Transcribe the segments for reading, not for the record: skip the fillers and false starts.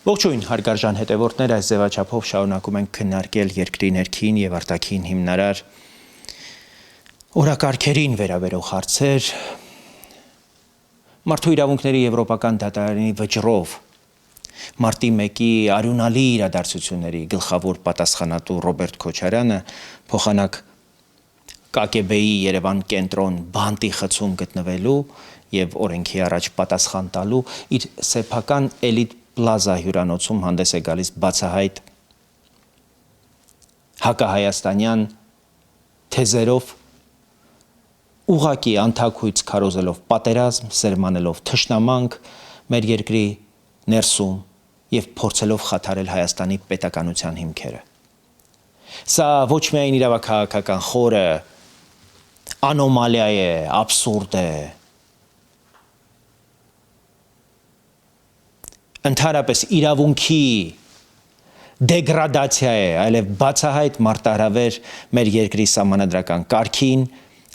Ողջույն հարգարժան հետևորդներ, այս ձևաչափով շարունակում ենք քննարկել երկրի ներքին եւ արտաքին հիմնարար օրակարգերին վերաբերող հարցեր, մարդու իրավունքների եվրոպական դատարանի վճռով մարտի 1-ի արյունալի իրադարձությունների գլխավոր պատասխանատու Ռոբերտ Քոչարյանը փոխանակ ԿԿԲ-ի Երևան կենտրոն բանտի խցում գտնվելու եւ օրենքի առաջ պատասխան տալու իր սեփական էլիտ Պլազա հյուրանոցում հանդես է գալիս բացահայտ հակահայաստանյան թեզերով, ուղղակի անթաքույց քարոզելով պատերազմ, սերմանելով թշնամանք մեր երկրի ներսում եւ փորձելով խաթարել Հայաստանի պետականության հիմքերը։ Սա ոչ միայն իրավաքաղաքական խորը անոմալիա է, աբսուրդ է, ընդհանրապես իրավունքի դեգրադացիա է, այլև բացահայտ մարտահրավեր մեր երկրի սահմանադրական կարգին,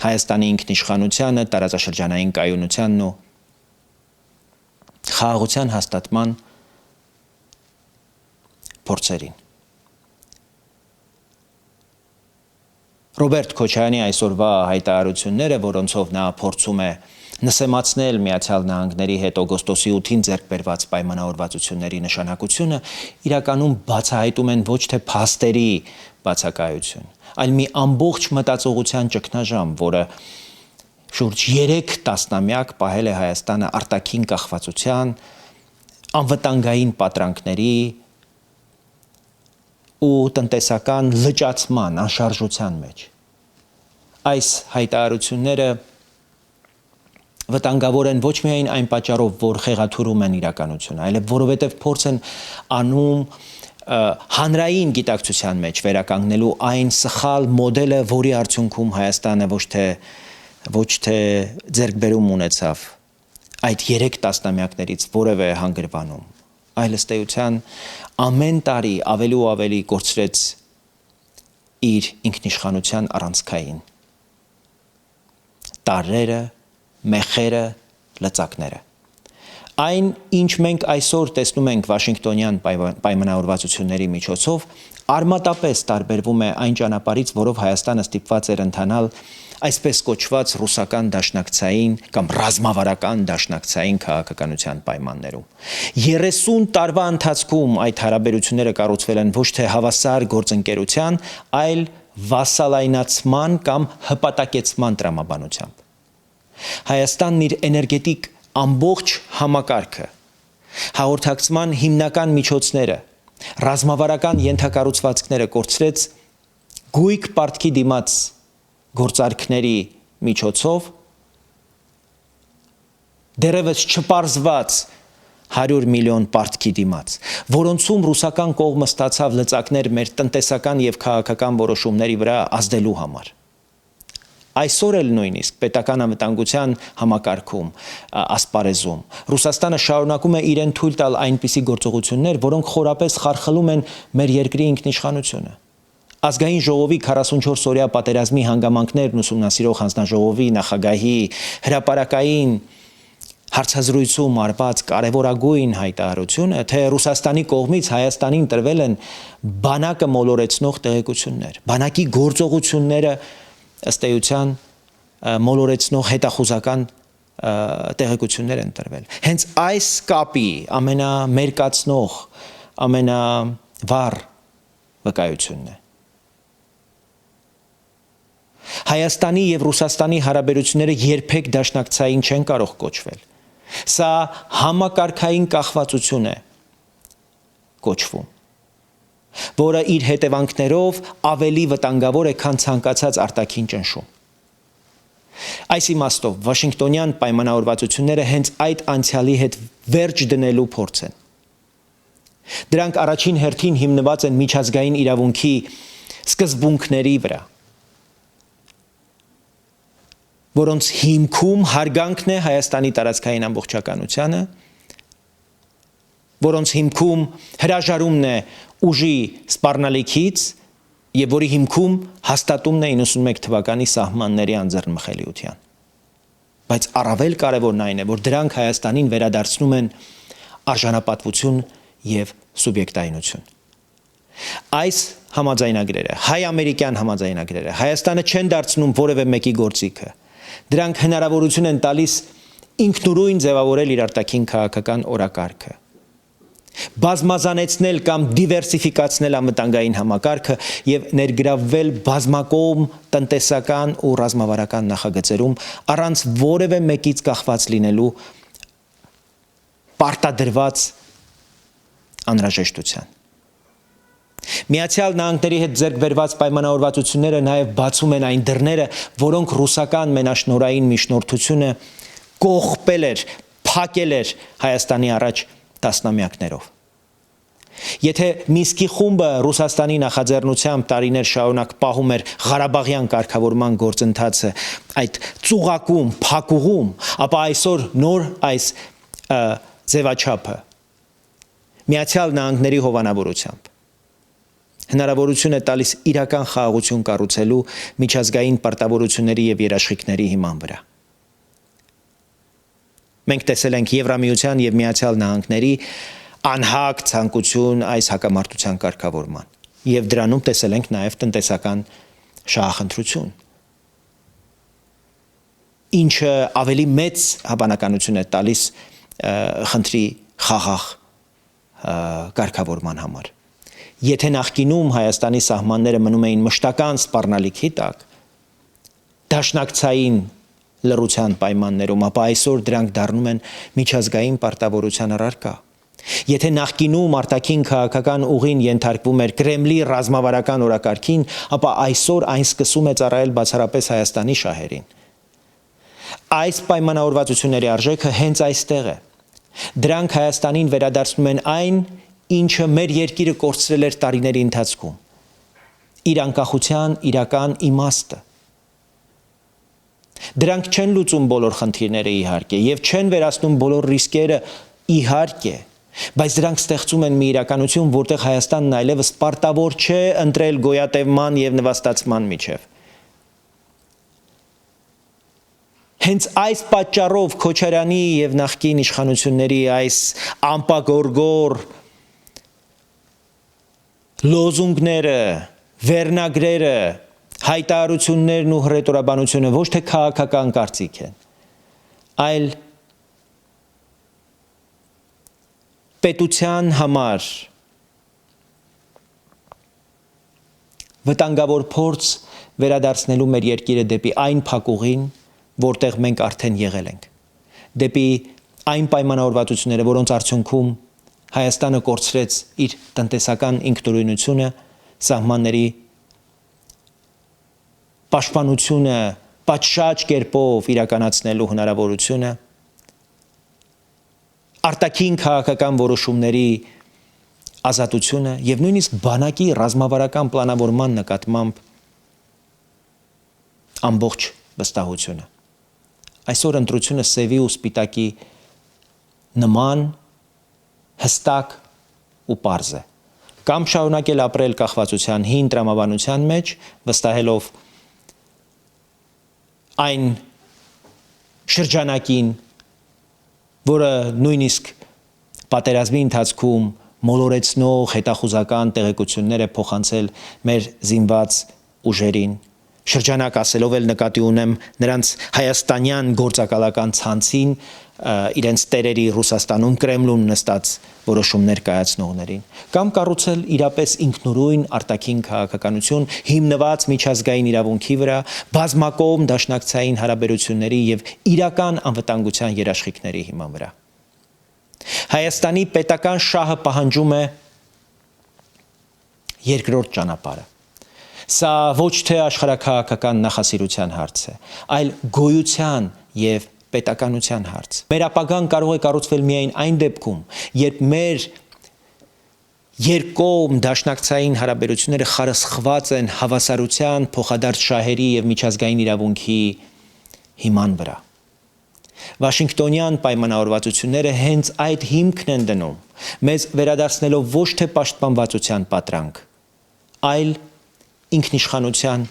Հայաստանի ինքնիշխանությանը, տարածաշրջանային կայունությանն ու խաղաղության հաստատման փորձերին։ Ռոբերտ Քոչարյանի այսօրվա հայտարարությունները, որոնցով նա փորձում է նսեմացնել Միացյալ Նահանգների հետ օգոստոսի 8-ին ձեռք բերված պայմանավորվածությունների նշանակությունը, իրականում բացահայտում են ոչ թե փաստերի բացակայություն, այլ մի ամբողջ մտածողության ճգնաժամ, որը շուրջ 3 տասնամյակ պահել է Հայաստանը արտաքին կախվածության, անվտանգային պատրանքների ու տնտեսական լճացման, անշարժության մեջ։ Այս հայտարարությունները վտանգավոր են ոչ միայն այն պատճառով, որ խեղաթյուրում են իրականությունը, այլև որովհետև փորձ են անում հանրային գիտակցության մեջ վերականգնելու այն սխալ մոդելը, որի արդյունքում Հայաստանը ոչ թե ձեռքբերում ունեցավ այդ 3 տասնամյակներից որևէ հանգրվանում, այլ ըստ էության ամեն տարի ավելի ու ավելի կորցրեց իր ինքնիշխանության առանցքային տարրերը, մեխերը, լծակները։ Այն, ինչ մենք այսօր տեսնում ենք Վաշինգտոնյան պայմանավորվածությունների միջոցով, արմատապես տարբերվում է այն ճանապարհից, որով Հայաստանը ստիպված էր ընթանալ այսպես կոչված ռուսական դաշնակցային կամ ռազմավարական դաշնակցային քաղաքականության պայմաններում։ 30 տարվա ընթացքում այդ հարաբերությունները կառուցվել են ոչ թե հավասար գործընկերության, այլ վասալայնացման կամ հպատակեցման տրամաբանությամբ։ Հայաստանն իր էներգետիկ ամբողջ համակարգը, հաղորդակցման հիմնական միջոցները, ռազմավարական ենթակառուցվածքները կորցրեց գույք պարտքի դիմաց գործարքների միջոցով, դեռևս չպարզված 100 միլիոն պարտքի դիմաց, որոնցում ռուսական կողմը ստացավ լծակներ մեր տնտեսական եւ քաղաքական որոշումների վրա ազդելու համար։ Այսօր էլ նույնիսկ պետական անվտանգության համակարգում, ասպարեզում Ռուսաստանը շարունակում է իրեն թույլ տալ այնպիսի գործողություններ, որոնք խորապես խարխլում են մեր երկրի ինքնիշխանությունը։ Ազգային ժողովի 44-օրյա պատերազմի հանգամանքներն ուսումնասիրող հանձնաժողովի նախագահի հրապարակային հարցազրույցում արված կարևորագույն հայտարարությունը, թե Ռուսաստանի կողմից Հայաստանին տրվել են բանակը մոլորեցնող տեղեկություններ, բանակի գործողությունները ըստ էության մոլորեցնող հետախուզական տեղեկություններ են տրվել։ Հենց այս կապի ամենամերկացնող, ամենավառ վկայությունն է։ Հայաստանի եւ Ռուսաստանի հարաբերությունները երբեք դաշնակցային չեն կարող կոչվել։ Սա համակարգային կախվածություն է կոչվում, որը իր հետևանքներով ավելի վտանգավոր է, քան ցանկացած արտաքին ճնշում։ Այս իմաստով Վաշինգտոնյան պայմանավորվածությունները հենց այդ անցյալի հետ վերջ դնելու փորձ են։ Դրանք առաջին հերթին հիմնված են միջազգային իրավունքի սկզբունքների վրա, որոնց հիմքում հարգանքն է Հայաստանի տարածքային ամբողջականությանը, որոնց հիմքում հրաժարումն է ուժի սպառնալիքից եւ որի հիմքում հաստատումն է 91 թվականի սահմանների անձեռնմխելիության։ Բայց առավել կարևորն այն է, որ դրանք Հայաստանին վերադարձնում են արժանապատվություն եւ սուբյեկտայնություն։ Այս համաձայնագրերը, հայ-ամերիկյան համաձայնագրերը Հայաստանը չեն դարձնում որևէ մեկի գործիքը։ Դրանք հնարավորություն են տալիս ինքնուրույն ձևավորել իր արտաքին քաղաքական օրակարգը, բազմազանեցնել կամ դիվերսիֆիկացնել անվտանգային համակարգը եւ ներգրավվել բազմակողմ տնտեսական ու ռազմավարական նախագծերում առանց որևէ մեկից կախված լինելու պարտադրված անհրաժեշտության։ Միացյալ Նահանգների հետ ձեռք բերված պայմանավորվածությունները նաև բացում են այն դռները, որոնք ռուսական մենաշնորհային միջնորդությունը կողպել էր, փակել էր Հայաստանի առաջ տասնամյակներով։ Եթե Մինսկի խումբը Ռուսաստանի նախաձեռնությամբ տարիներ շարունակ պահում էր Ղարաբաղյան կարգավորման գործընթացը այդ ծուղակում, փակուղում, ապա այսօր նոր այս ձևաչափը Միացյալ Նահանգների հովանավորությամբ հնարավորություն է տալիս իրական խաղաղություն կառուցելու միջազգային պարտավորությունների եւ երաշխիքների հիման վրա։ Մենք տեսել ենք Եվրամիության եւ Միացյալ Նահանգների անհագ ցանկություն այս հակամարտության կարգավորման եւ դրանում տեսել ենք նաեւ տնտեսական շահախնդրություն, ինչը ավելի մեծ հավանականություն է տալիս խնդրի խաղաղ կարգավորման համար։ Եթե նախկինում Հայաստանի սահմանները մնում էին մշտական սպառնալիքի տակ, դաշնակցային լռության պայմաններում, ապա այսօր դրանք դառնում են միջազգային պարտավորության առարկա։ Եթե նախկինում արտաքին քաղաքական ուղին ենթարկվում էր Կրեմլի ռազմավարական օրակարգին, ապա այսօր այն սկսում է ծառայել բացառապես Հայաստանի շահերին։ Այս պայմանավորվածությունների արժեքը հենց այստեղ է։ Դրանք Հայաստանին վերադարձնում են այն, ինչը մեր երկիրը կորցրել էր տարիների ընթացքում, իր անկախության իրական իմաստը։ Դրանք չեն լուծում բոլոր խնդիրները իհարկե եւ չեն վերացնում բոլոր ռիսկերը իհարկե, բայց դրանք ստեղծում են մի իրականություն, որտեղ Հայաստանն այլևս պարտավոր չէ ընտրել գոյատևման եւ նվաստացման միջև։ Հենց այս պատճառով Քոչարյանի եւ նախկին իշխանությունների այս ամպագորգոր լոզունգները, վերնագրերը, հայտարարություններն ու հռետորաբանությունը ոչ թե քաղաքական կարծիք են, այլ պետության համար վտանգավոր փորձ վերադարձնելու մեր երկիրը դեպի այն փակուղին, որտեղ մենք արդեն եղել ենք, դեպի այն պայմանավորվածությունները, որոնց արդյունքում Հայաստանը կորցրեց իր տնտեսական ինքնուրույնությունը, սահմանների պաշտպանությունը պատշաճ կերպով իրականացնելու հնարավորությունը, արտաքին քաղաքական որոշումների ազատությունը եւ նույնիսկ բանակի ռազմավարական պլանավորման նկատմամբ ամբողջ վստահությունը։ Այսօր ընտրությունը սևի ու սպիտակի նման հստակ ու պարզ է։ Կամ շարունակել ապրել կախվածության հին տրամաբանության մեջ, վստահելով այն շրջանակին, որը նույնիսկ պատերազմի ընթացքում մոլորեցնող հետախուզական տեղեկություններ է փոխանցել մեր զինված ուժերին, շրջանակ ասելով էլ նկատի ունեմ նրանց հայաստանյան գործակալական ցանցին, իրենց տերերի Ռուսաստանում Կրեմլում նստած որոշումներ կայացնողներին, կամ կառուցել իրապես ինքնուրույն արտաքին քաղաքականություն հիմնված միջազգային իրավունքի վրա, բազմակողմ դաշնակցային հարաբերությունների եւ իրական անվտանգության երաշխիքների հիման վրա։ Հայաստանի պետական շահը պահանջում է երկրորդ ճանապարհը։ Սա ոչ թե աշխարհաքաղաքական նախասիրության հարց է, այլ գոյության եւ պետականության հարց։ Մեր ապագան կարող է կառուցվել միայն այն դեպքում, երբ մեր երկկողմ դաշնակցային հարաբերությունները խարսխված են հավասարության, փոխադարձ շահերի եւ միջազգային իրավունքի հիման վրա։ Վաշինգտոնյան պայմանավորվածությունները հենց այդ հիմքն են դնում, մեզ վերադարձնելով ոչ թե պաշտպանվածության պատրանք, այլ ինքնիշխանության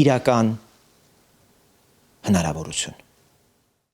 իրական հնարավորություն։